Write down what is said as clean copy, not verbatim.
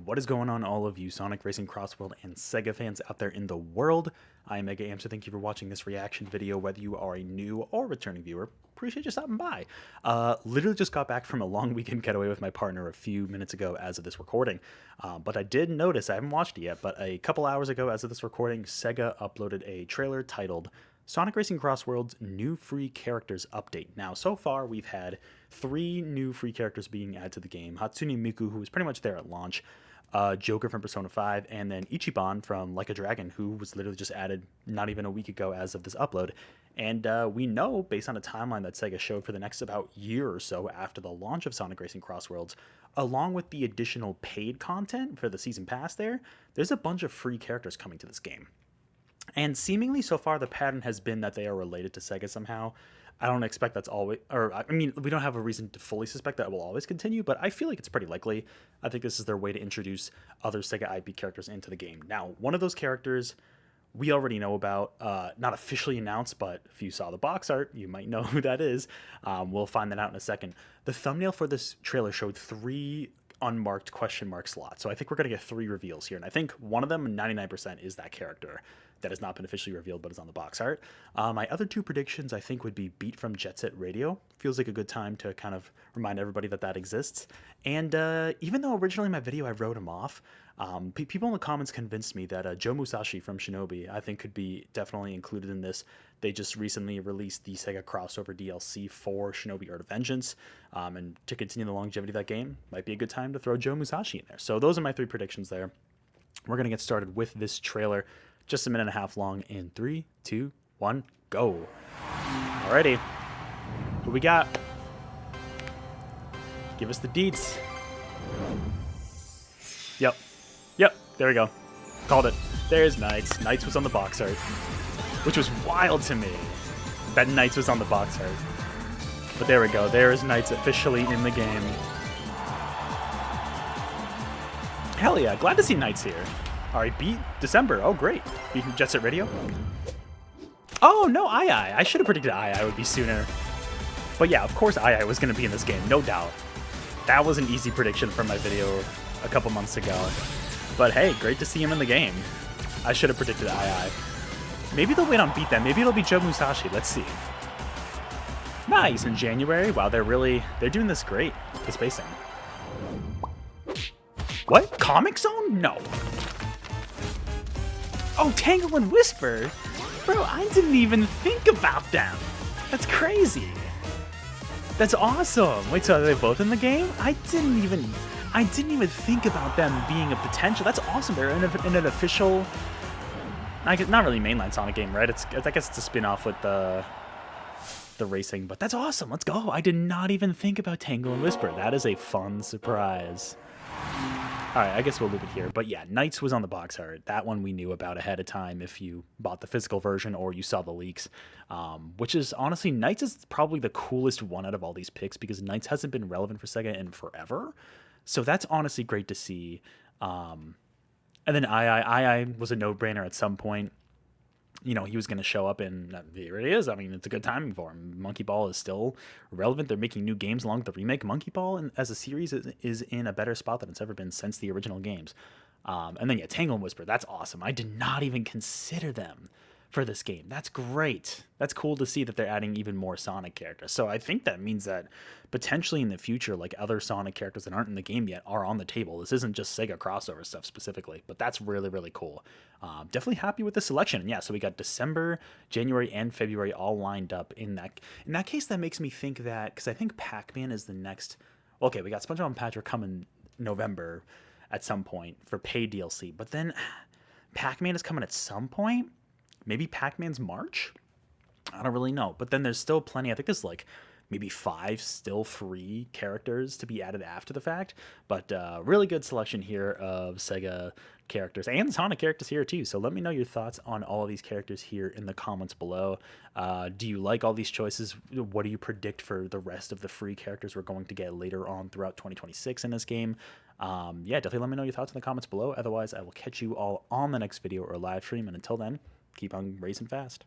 What is going on, all of you Sonic Racing CrossWorld and SEGA fans out there in the world? I am Mega so thank you for watching this reaction video, whether you are a new or returning viewer. Appreciate you stopping by. Literally just got back from a long weekend getaway with my partner a few minutes ago as of this recording. But I did notice, I haven't watched it yet, but a couple hours ago as of this recording, SEGA uploaded a trailer titled Sonic Racing CrossWorlds New Free Characters Update. Now, so far, we've had 3 new free characters being added to the game. Hatsune Miku, who was pretty much there at launch, Joker from Persona 5, and then Ichiban from Like a Dragon, who was literally just added not even a week ago as of this upload. And we know, based on a timeline that SEGA showed for the next about year or so after the launch of Sonic Racing CrossWorlds, along with the additional paid content for the Season Pass there's a bunch of free characters coming to this game. And seemingly so far, the pattern has been that they are related to SEGA somehow. I don't expect that's always, or I mean, we don't have a reason to fully suspect that will always continue, but I feel like it's pretty likely. I think this is their way to introduce other SEGA IP characters into the game. Now, one of those characters we already know about, not officially announced, but if you saw the box art, you might know who that is. We'll find that out in a second. The thumbnail for this trailer showed 3 unmarked question mark slots. So I think we're going to get 3 reveals here. And I think one of them, 99%, is that character that has not been officially revealed but is on the box art. My other 2 predictions, I think, would be Beat from Jet Set Radio. Feels like a good time to kind of remind everybody that that exists. And even though originally in my video I wrote him off, people in the comments convinced me that Joe Musashi from Shinobi, I think, could be definitely included in this. They just recently released the SEGA crossover DLC for Shinobi Art of Vengeance, and to continue the longevity of that game, might be a good time to throw Joe Musashi in there. So those are my 3 predictions there. We're going to get started with this trailer, just a minute and a half long, in 3, 2, 1, go. Alrighty, what we got? Give us the deets. Yep, there we go. Called it. There's Knights. Knights was on the box art, which was wild to me that Knights was on the box art. But there we go. There is Knights officially in the game. Hell yeah, glad to see Knights here. Alright, beat December. Oh, great. Beat from Jet Set Radio. Oh, no, I should have predicted I would be sooner. But yeah, of course I was going to be in this game, no doubt. That was an easy prediction from my video a couple months ago. But hey, great to see him in the game. I should have predicted I. Maybe they'll wait on Beat then. Maybe it'll be Joe Musashi. Let's see. Nice, in January. Wow, they're doing this great, the spacing. What? Comic Zone? No. Oh, Tangle and Whisper? Bro, I didn't even think about them. That's crazy. That's awesome. Wait, so are they both in the game? I didn't even think about them being a potential. That's awesome. They're in an official, not really mainline Sonic game, right? I guess it's a spin-off with the racing, but that's awesome. Let's go. I did not even think about Tangle and Whisper. That is a fun surprise. All right, I guess we'll leave it here. But yeah, Knights was on the box art. That one we knew about ahead of time if you bought the physical version or you saw the leaks. Which is, honestly, Knights is probably the coolest one out of all these picks because Knights hasn't been relevant for SEGA in forever. So that's honestly great to see. And then I was a no-brainer at some point. You know, he was going to show up, and here it is. I mean, it's a good timing for him. Monkey Ball is still relevant. They're making new games along with the remake. Monkey Ball, as a series, is in a better spot than it's ever been since the original games. And then, yeah, Tangle and Whisper. That's awesome. I did not even consider them for this game. That's great. That's cool to see that they're adding even more Sonic characters. So I think that means that potentially in the future, like, other Sonic characters that aren't in the game yet are on the table. This isn't just SEGA crossover stuff specifically, but that's really, really cool. Definitely happy with the selection. And yeah, so we got December, January, and February all lined up in that. In that case, that makes me think that, because I think Pac-Man is the next. Okay, we got SpongeBob and Patrick coming November at some point for paid DLC, but then Pac-Man is coming at some point. Maybe Pac-Man's March? I don't really know. But then there's still plenty. I think there's like maybe 5 still free characters to be added after the fact. But really good selection here of SEGA characters and Sonic characters here too. So let me know your thoughts on all of these characters here in the comments below. Do you like all these choices? What do you predict for the rest of the free characters we're going to get later on throughout 2026 in this game? Yeah, definitely let me know your thoughts in the comments below. Otherwise, I will catch you all on the next video or live stream. And until then, keep on racing fast.